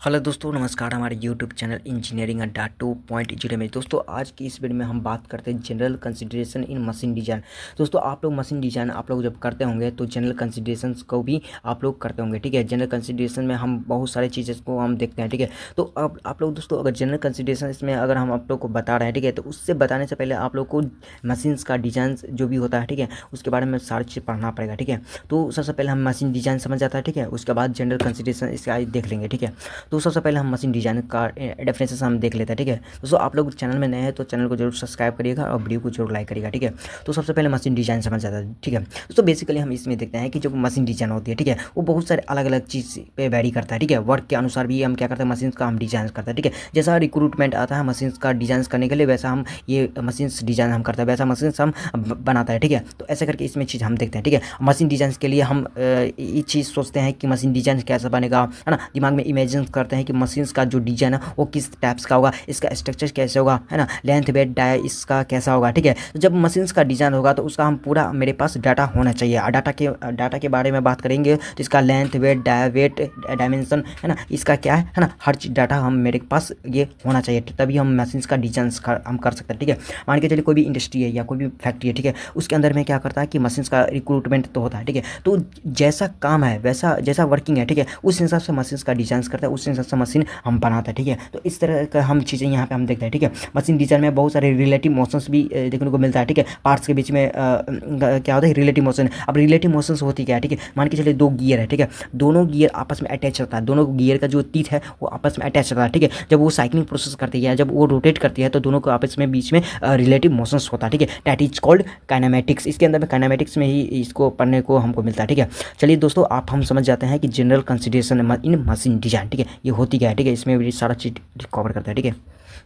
Hello दोस्तों, नमस्कार। हमारे यूट्यूब चैनल इंजीनियरिंग अड्डा 2.0 में दोस्तों आज की इस वीडियो में हम बात करते हैं general consideration in machine design. दोस्तों आप लोग मशीन डिज़ाइन आप लोग जब करते होंगे तो जनरल कंसिडरेशंस को भी आप लोग करते होंगे, ठीक है। जनरल कंसिडरेशन में हम बहुत सारे चीज़ें को हम देखते हैं, ठीक है। तो अब आप लोग दोस्तों अगर जनरल कंसिडरेशन इसमें अगर हम आप लोग को बता रहे हैं, ठीक है, तो उससे बताने से पहले आप लोग को मशीन्स का डिज़ाइन जो भी होता है, ठीक है, उसके बारे में सारी चीज़ पढ़ना पड़ेगा, ठीक है। तो सबसे पहले हम मशीन डिज़ाइन समझ जाता है, ठीक है, उसके बाद जनरल कंसिडरेशन इसका देख लेंगे, ठीक है। तो सबसे पहले हम मशीन डिज़ाइन का डेफिनेशन हम देख लेते हैं, ठीक है। दोस्तों आप लोग चैनल में नए हैं तो चैनल को जरूर सब्सक्राइब करिएगा और वीडियो को जरूर लाइक करिएगा, ठीक है। तो सबसे पहले मशीन डिज़ाइन समझ जाता है, ठीक है। दोस्तों बेसिकली हम इसमें देखते हैं कि जो मशीन डिज़ाइन होती है, ठीक है, वो बहुत सारे अलग अलग चीज़ पे वैरी करता है, ठीक है। वर्क के अनुसार भी हम क्या करते हैं, मशीन का हम डिज़ाइन करते हैं, ठीक है। जैसा रिक्रूटमेंट आता है मशीन का डिज़ाइन करने के लिए, वैसा हम ये मशीन डिज़ाइन हम करते हैं, वैसा मशीन हम बनाता है, ठीक है। तो ऐसे करके इसमें चीज़ हम देखते हैं, ठीक है। मशीन डिज़ाइन के लिए हम ये चीज़ सोचते हैं कि मशीन डिज़ाइन कैसा बनेगा, है ना। दिमाग में इमेजिन करते हैं कि मशीन का जो डिज़ाइन है वो किस टाइप्स का होगा, इसका स्ट्रक्चर कैसे होगा, है ना, लेंथ वेट डाया इसका कैसा होगा, ठीक है। तो जब मशीन्स का डिज़ाइन होगा तो उसका हम पूरा मेरे पास डाटा होना चाहिए। डाटा के बारे में बात करेंगे तो इसका length weight dia weight dimension, है ना, इसका क्या है ना, हर चीज़ डाटा हम मेरे पास ये होना चाहिए, तभी हम मशीन्स का डिज़ाइन हम कर सकते हैं, ठीक है। मान के चलिए कोई भी इंडस्ट्री है या कोई भी फैक्ट्री है, ठीक है, उसके अंदर में क्या करता है कि मशीन्स का रिक्रूटमेंट तो होता है, ठीक है। तो जैसा काम है वैसा जैसा वर्किंग है, ठीक है, उस हिसाब से मशीन्स का डिज़ाइन करता है, उस हिसाब से मशीन हम बनाता है, ठीक है। तो इस तरह का हम चीज़ें यहाँ पे हम देखते हैं, ठीक है। मशीन डिज़ाइन में बहुत सारे रिलेटिव मोशंस भी देखने को मिलता है, ठीक है। पार्ट्स के बीच में क्या होता है, रिलेटिव मोशन। अब रिलेटिव मोशंस होती क्या है, ठीक है। मान के चलिए दो गियर है, ठीक है, दोनों गियर आपस में अटैच रहता है, दोनों गियर का जो टीथ है वो आपस में अटैच रहता है, ठीक है। जब वो साइकिलिंग प्रोसेस करती है, जब वो रोटेट करती है तो दोनों को आपस में बीच में रिलेटिव मोशंस होता है, ठीक है। That is called kinematics. इसके अंदर में काइनेमेटिक्स में ही इसको पढ़ने को हमको मिलता है, ठीक है। चलिए दोस्तों आप हम समझ जाते हैं कि general consideration in machine design, ठीक है, ये होती क्या है, ठीक है। इसमें भी सारा चीज़ कवर करता है, ठीक है।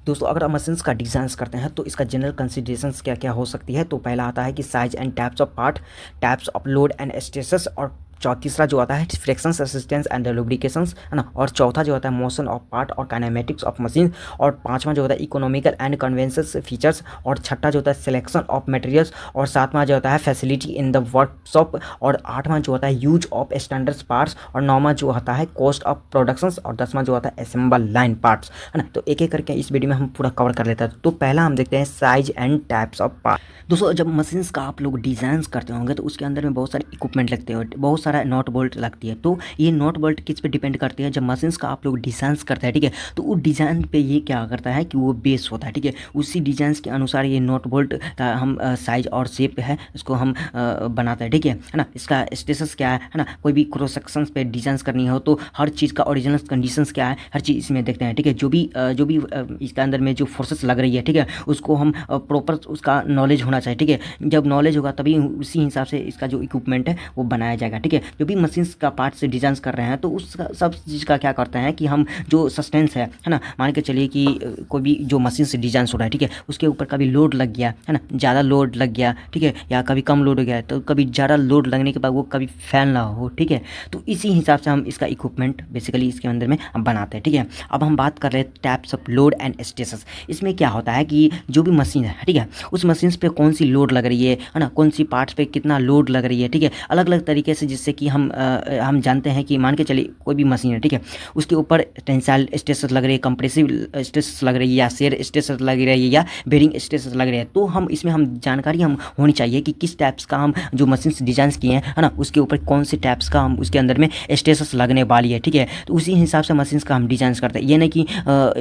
दोस्तों अगर आप मशीन्स का डिज़ाइन करते हैं तो इसका जनरल कंसिडरेशंस क्या क्या हो सकती है। तो पहला आता है कि size and types of part, types of load and stresses, और तीसरा जो आता है फ्रिक्शंस रेसिस्टेंस एंड लुब्रिकेशंस, है ना। और चौथा जो होता है मोशन ऑफ पार्ट और काइनेमेटिक्स ऑफ मशीन, और पांचवा जो होता है इकोनॉमिकल एंड कन्वेंशंस फीचर्स, और छठा जो होता है सिलेक्शन ऑफ मटेरियल्स, और सातवां जो होता है फैसिलिटी इन द वर्कशॉप, और आठवां जो होता है यूज ऑफ स्टैंडर्ड्स पार्ट्स, और नौवां जो होता है कॉस्ट ऑफ प्रोडक्शंस, और 10वां जो होता है असेंबल लाइन पार्ट्स, है ना। तो एक एक करके इस वीडियो में हम पूरा कवर कर लेते हैं। तो पहला हम देखते हैं size and types of part. दोस्तों जब मशीन्स का आप लोग डिज़ाइन करते होंगे तो उसके अंदर में बहुत सारे इक्विपमेंट लगते हैं, बहुत सारा नॉट बोल्ट लगती है। तो ये नॉट बोल्ट किस पे डिपेंड करती है, जब मशीन्स का आप लोग डिज़ाइन करते हैं, ठीक है, तो वो डिज़ाइन पे ये क्या करता है कि वो बेस होता है, ठीक है। उसी डिज़ाइन के अनुसार ये नॉट बोल्ट का हम साइज और शेप है इसको हम बनाते हैं, ठीक है ना। इसका स्टेटस क्या है ना, कोई भी क्रॉस सेक्शन पे डिज़ाइन करनी हो तो हर चीज़ का ओरिजिनल कंडीशंस क्या है, हर चीज़ इसमें देखते हैं, ठीक है। जो भी इसके अंदर में जो फोर्सेस लग रही है, ठीक है, उसको हम प्रॉपर उसका नॉलेज होना चाहिए, ठीक है। जब नॉलेज होगा तभी उसी हिसाब से इसका जो इक्विपमेंट है वो बनाया जाएगा, ठीक है। जो भी मशीन्स का पार्ट से डिज़ाइन कर रहे हैं तो उस सब चीज़ का क्या करते हैं कि हम जो सस्टेंस है ना, मान के चलिए कि कोई भी जो मशीन से डिज़ाइन हो रहा है, ठीक है, उसके ऊपर कभी लोड लग गया है ना, ज़्यादा लोड लग गया, ठीक है, या कभी कम लोड हो गया, तो कभी ज़्यादा लोड लगने के बाद वो कभी फैल ना हो, ठीक है। तो इसी हिसाब से हम इसका इक्विपमेंट बेसिकली इसके अंदर में हम बनाते हैं, ठीक है। अब हम बात कर रहे हैं types of load and stresses. इसमें क्या होता है कि जो भी मशीन है, ठीक है, उस मशीन पे कौन सी लोड लग रही है ना, कौन सी पार्ट्स पे कितना लोड लग रही है, ठीक है, अलग अलग तरीके से, जिससे कि हम जानते हैं कि मान के चलिए कोई भी मशीन है, ठीक है, उसके ऊपर टेंसाइल स्ट्रेस लग रही है, कंप्रेसिव स्ट्रेस लग रही है, या शेयर स्ट्रेस लग रही है, या बेरिंग स्ट्रेस लग रही है। तो हम इसमें हम जानकारी हम होनी चाहिए कि किस टाइप्स का हम जो मशीन डिज़ाइन किए हैं, है ना, उसके ऊपर कौन से टाइप्स का हम उसके अंदर में स्ट्रेस लगने वाली है, ठीक है। तो उसी हिसाब से मशीन का हम डिज़ाइन करते हैं। ये नहीं कि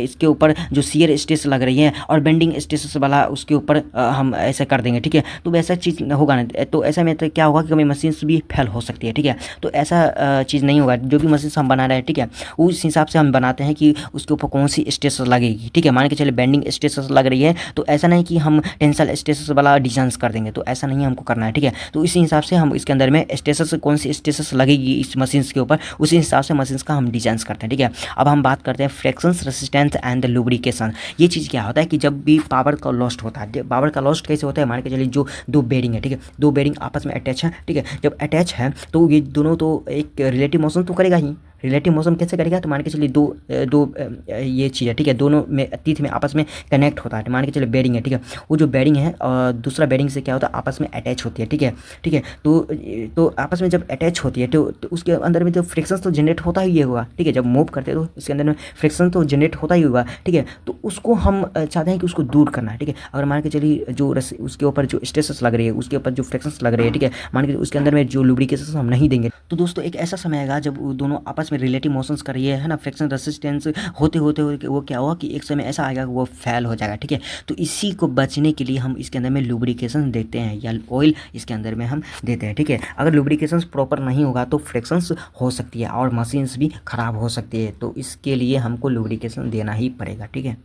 इसके ऊपर जो शेयर स्ट्रेस लग रही है और बेंडिंग स्ट्रेस वाला उसके ऊपर हम ऐसे कर देंगे, ठीक है, तो वैसा चीज़ होगा ना। तो ऐसा में तो क्या होगा कि कभी मशीन भी फेल हो सकती है, ठीक है। तो ऐसा चीज़ नहीं होगा। जो भी मशीन हम बना रहे हैं, ठीक है, उस हिसाब से हम बनाते हैं कि उसके ऊपर कौन सी स्ट्रेस लगेगी, ठीक है। मान के चलिए बेंडिंग स्ट्रेस लग रही है तो ऐसा नहीं कि हम टेंसाइल स्ट्रेस वाला डिज़ाइन कर देंगे, तो ऐसा नहीं हमको करना है, ठीक है। तो इसी हिसाब से हम इसके अंदर में स्ट्रेस कौन सी स्ट्रेस लगेगी इस मशीन के ऊपर, उसी हिसाब से मशीन का हम डिज़ाइन करते हैं, ठीक है। अब हम बात करते हैं फ्रिक्शंस रेसिस्टेंस एंड लुब्रिकेशन। ये चीज़ क्या होता है कि जब भी पावर का लॉस्ट होता है, पावर का लॉस्ट कैसे होता है, मान के चलिए जो दो बेरिंग है, ठीक है, दो बेरिंग आपस में अटैच है, ठीक है, जब अटैच है तो ये दोनों तो एक रिलेटिव मोशन तो करेगा ही, रिलेटिव मोशन कैसे करेगा, तो मान के चलिए दो ये चीज़ है, ठीक है, दोनों में तीथ में आपस में कनेक्ट होता है, मान के चलिए बेरिंग है, ठीक है, वो जो बेरिंग है और दूसरा बेरिंग से क्या होता है, आपस में अटैच होती है, ठीक है, ठीक है। तो आपस में जब अटैच होती है तो उसके अंदर में जो फ्रिक्शन तो जनरेट होता ही होगा, ठीक है, जब मूव करते हैं तो उसके अंदर में फ्रिक्शन तो जनरेट होता ही होगा, ठीक है। तो उसको हम चाहते हैं कि उसको दूर करना है, ठीक है। अगर मान के चलिए जो उसके ऊपर जो स्ट्रेसेस लग रही है, उसके ऊपर जो फ्रिक्शंस लग रही है, ठीक है, मान के उसके अंदर में जो लुब्रिकेशन हम नहीं देंगे, तो दोस्तों एक ऐसा समय आएगा जब वो दोनों आपस में रिलेटिव मोशंस कर रही है ना, फ्रिक्शन रेसिस्टेंस होते होते वो क्या होगा कि एक समय ऐसा आएगा कि वो फेल हो जाएगा, ठीक है। तो इसी को बचने के लिए हम इसके अंदर में लुब्रिकेशन देते हैं या ऑयल इसके अंदर में हम देते हैं, ठीक है। अगर लुब्रिकेशन प्रॉपर नहीं होगा तो फ्रिक्शंस हो सकती है और मशीन्स भी ख़राब हो सकती है, तो इसके लिए हमको लुब्रिकेशन देना ही पड़ेगा, ठीक है।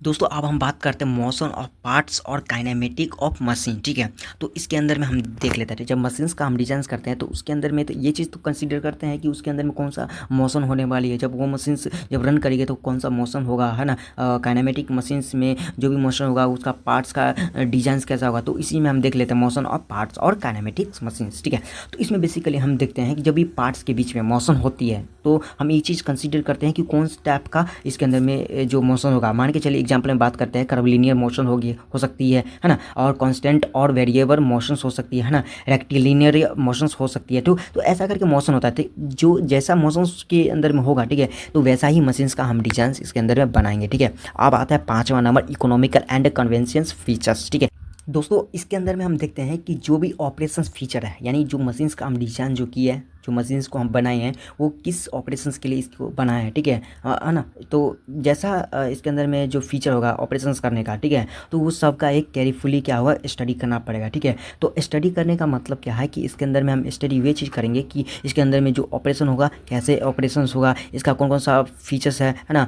दोस्तों अब हम बात करते हैं मोशन ऑफ पार्ट्स और काइनेमेटिक ऑफ मशीन, ठीक है। तो इसके अंदर में हम देख लेते हैं, जब मशीन्स का हम डिजाइन करते हैं तो उसके अंदर में तो ये चीज़ तो कंसीडर करते हैं कि उसके अंदर में कौन सा मोशन होने वाली है, जब वो मशीन्स जब रन करेगी तो कौन सा मोशन होगा, है ना। काइनेमेटिक मशीन्स में जो भी मोशन होगा उसका पार्ट्स का डिजाइन कैसा होगा, तो इसी में हम देख लेते हैं मोशन ऑफ पार्ट्स और काइनेमेटिक्स मशीन्स, ठीक है। तो इसमें बेसिकली हम देखते हैं कि जब भी पार्ट्स के बीच में मोशन होती है तो हम ये चीज़ कंसीडर करते हैं कि कौन सा टाइप का इसके अंदर में जो मोशन होगा। मान के चलिए एग्जाम्पल में बात करते हैं, कर्वलिनियर मोशन हो सकती है ना, और कांस्टेंट और वेरिएबल मोशंस हो सकती है ना, रेक्टिलिनियर मोशंस हो सकती है, तो ऐसा करके मोशन होता है, जो जैसा मोशन के अंदर में होगा, ठीक है, तो वैसा ही मशीन्स का हम डिजाइन इसके अंदर में बनाएंगे, ठीक है। अब आता है 5वां number, economical and conventions features, ठीक है। दोस्तों इसके अंदर में हम देखते हैं कि जो भी ऑपरेशंस फीचर है, यानी जो मशीन्स का हम डिजाइन जो किया है, जो मशीन्स को हम बनाए हैं वो किस ऑपरेशंस के लिए इसको बनाया है, ठीक है ना। तो जैसा इसके अंदर में जो फीचर होगा ऑपरेशंस करने का, ठीक है, तो वो सब का एक केयरफुली क्या होगा स्टडी करना पड़ेगा, ठीक है। तो स्टडी करने का मतलब क्या है कि इसके अंदर में हम स्टडी वे चीज़ करेंगे कि इसके अंदर में जो ऑपरेशन होगा कैसे ऑपरेशन होगा, इसका कौन कौन सा फीचर्स है ना,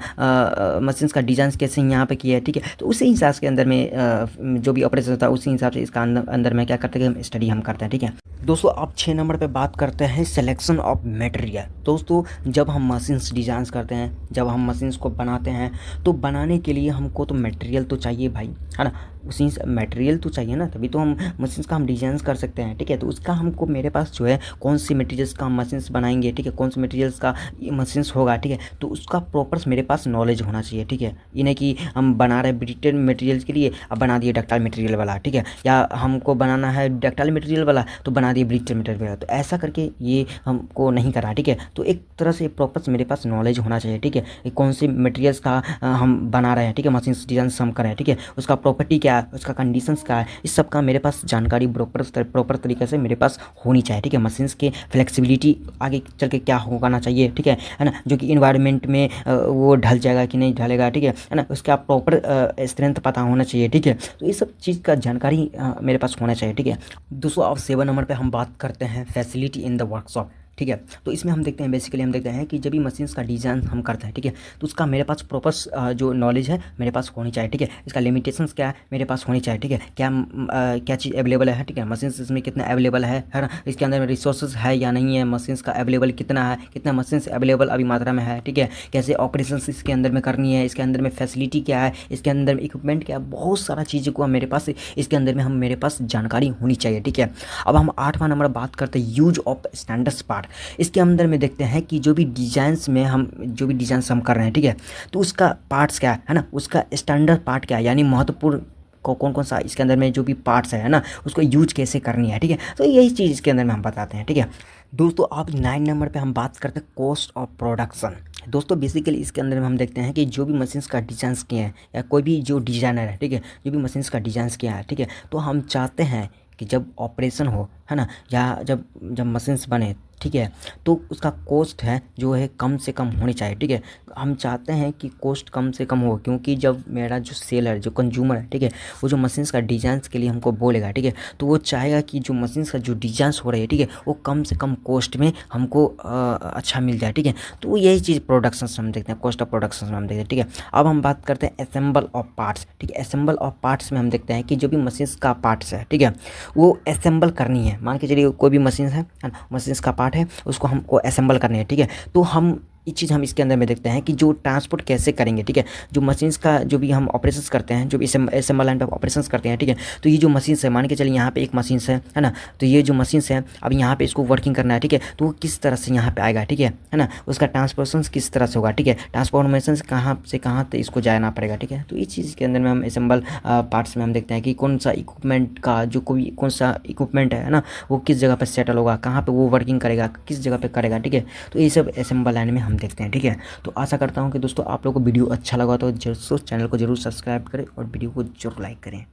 मशीन्स का डिज़ाइन कैसे यहाँ पे किया है, ठीक है। तो उसी हिसाब के अंदर में जो भी ऑपरेशन होता है उसी हिसाब से इसका अंदर में क्या करते हैं, स्टडी हम करते हैं, ठीक है। दोस्तों अब 6 नंबर पे बात करते हैं सिलेक्शन ऑफ मटेरियल। दोस्तों जब हम मशीन्स डिज़ाइन करते हैं, जब हम मशीन्स को बनाते हैं, तो बनाने के लिए हमको तो मटेरियल तो चाहिए भाई, है ना। उसी मटेरियल तो चाहिए ना, तभी तो हम मशीन्स का हम डिज़ाइन कर सकते हैं, ठीक है। तो उसका हमको मेरे पास जो है कौन सी मटेरियल्स का हम मशीन्स बनाएंगे, ठीक है, कौन से मटेरियल्स का मशीन्स होगा, ठीक है, तो उसका प्रॉपर मेरे पास नॉलेज होना चाहिए, ठीक है। ये नहीं कि हम बना रहे ब्रिटेन मटेरियल्स के लिए अब बना दिए डक्टाइल मटेरियल वाला, ठीक है, या हमको बनाना है डक्टाइल मटेरियल वाला तो बना दिए ब्रिटेन मटेरियल वाला, तो ऐसा करके ये हमको नहीं करा, ठीक है। तो एक तरह से प्रॉपर मेरे पास नॉलेज होना चाहिए, ठीक है, कौन सी मटेरियल्स का हम बना रहे हैं, ठीक है, मशीन्स डिज़ाइन हम कर रहे हैं, ठीक है, उसका प्रॉपर्टी क्या है, उसका कंडीशंस क्या है, इस सब का मेरे पास जानकारी प्रॉपर तरीके से मेरे पास होनी चाहिए, ठीक है। मशीन्स के फ्लेक्सिबिलिटी आगे चल के क्या होना चाहिए, ठीक है ना, जो कि इन्वायरमेंट में वो ढल जाएगा कि नहीं ढलेगा, ठीक है ना, उसका प्रॉपर स्ट्रेंथ पता होना चाहिए, ठीक है। तो ये सब चीज़ का जानकारी मेरे पास होना चाहिए, ठीक है। दोस्तों अब 7 नंबर पे हम बात करते हैं फैसिलिटी इन द वर्कशॉप, ठीक है। तो इसमें हम देखते हैं बेसिकली हम देखते हैं कि जब भी मशीन्स का डिज़ाइन हम करते हैं, ठीक है, तो उसका मेरे पास प्रॉपर जो नॉलेज है मेरे पास होनी चाहिए, ठीक है। इसका लिमिटेशंस क्या है मेरे पास होनी चाहिए, ठीक है, क्या चीज़ अवेलेबल है, ठीक है, मशीन्स इसमें कितना अवेलेबल है ना, इसके अंदर में रिसोर्सेज है या नहीं है, मशीन्स का अवेलेबल कितना है, कितना मशीन्स अवेलेबल अभी मात्रा में है, ठीक है, कैसे ऑपरेशन इसके अंदर में करनी है, इसके अंदर में फैसिलिटी क्या है, इसके अंदर में इक्विपमेंट क्या है, बहुत सारा चीज़ों को मेरे पास इसके अंदर में मेरे पास जानकारी होनी चाहिए, ठीक है। अब हम 8वां नंबर बात करते हैं यूज ऑफ स्टैंडर्ड्स पार्ट। इसके अंदर में देखते हैं कि जो भी डिज़ाइंस में हम कर रहे हैं, ठीक है, तो उसका पार्ट्स क्या है ना, उसका स्टैंडर्ड पार्ट क्या है, यानी महत्वपूर्ण को कौन कौन सा इसके अंदर में जो भी पार्ट्स है ना उसको यूज कैसे करनी है, ठीक है। तो यही चीज़ इसके अंदर में हम बताते हैं, ठीक है। दोस्तों अब 9 नंबर पे हम बात करते हैं कॉस्ट ऑफ प्रोडक्शन। दोस्तों बेसिकली इसके अंदर में हम देखते हैं कि जो भी मशीन्स का डिज़ाइन किए हैं या कोई भी जो डिज़ाइनर है, ठीक है, जो भी मशीन्स का डिज़ाइन किया है, ठीक है, तो हम चाहते हैं कि जब ऑपरेशन हो, है ना, या जब मशीन्स बने, ठीक है, तो उसका कॉस्ट है जो है कम से कम होनी चाहिए, ठीक है। हम चाहते हैं कि कॉस्ट कम से कम हो, क्योंकि जब मेरा जो सेलर जो कंज्यूमर है, ठीक है, वो जो मशीन्स का डिज़ाइंस के लिए हमको बोलेगा, ठीक है, तो वो चाहेगा कि जो मशीन्स का जो डिज़ाइंस हो रही है, ठीक है, वो कम से कम कॉस्ट में हमको अच्छा मिल जाए, ठीक है। तो यही चीज़ प्रोडक्शन हम देखते हैं, कॉस्ट ऑफ प्रोडक्शन में हम देखते हैं, ठीक है। अब हम बात करते हैं असेंबल ऑफ पार्ट्स, ठीक है। असेंबल ऑफ पार्ट्स में हम देखते हैं कि जो भी मशीन्स का पार्ट्स है, ठीक है, वो असेंबल करनी है। मान के चलिए कोई भी मशीन है, मशीन्स का पार्ट है, उसको हमको असेंबल करनी है, ठीक है। तो हम एक चीज़ हम इसके अंदर में देखते हैं कि जो ट्रांसपोर्ट कैसे करेंगे, ठीक है। जो मशीन्स का जो भी हम ऑपरेशंस करते हैं, जो भी असेंबल लाइन पे ऑपरेशंस करते हैं, ठीक है। तो ये जो मशीन्स है, मान के चलिए यहाँ पे एक मशीन्स है ना। तो ये जो मशीन्स है, अब यहाँ पे इसको वर्किंग करना है, ठीक है। तो वो किस तरह से यहाँ पे आएगा, ठीक है ना। उसका ट्रांसपोर्टेशन किस तरह से होगा, ठीक है। ट्रांसफॉर्मेशन कहाँ से कहाँ तक इसको जाना पड़ेगा, ठीक है। तो इस चीज़ के अंदर में हम असेंबल पार्ट्स में हम देखते हैं कि कौन सा इक्विपमेंट का जो कोई कौन सा इक्विपमेंट है ना, वो किस जगह पर सेटल होगा, कहाँ पे वो वर्किंग करेगा, किस जगह पे करेगा, ठीक है। तो ये सब असेंबल लाइन में हम देखते हैं, ठीक है। तो आशा करता हूँ कि दोस्तों आप लोगों को वीडियो अच्छा लगा तो जरूर चैनल को जरूर सब्सक्राइब करें और वीडियो को जरूर लाइक करें।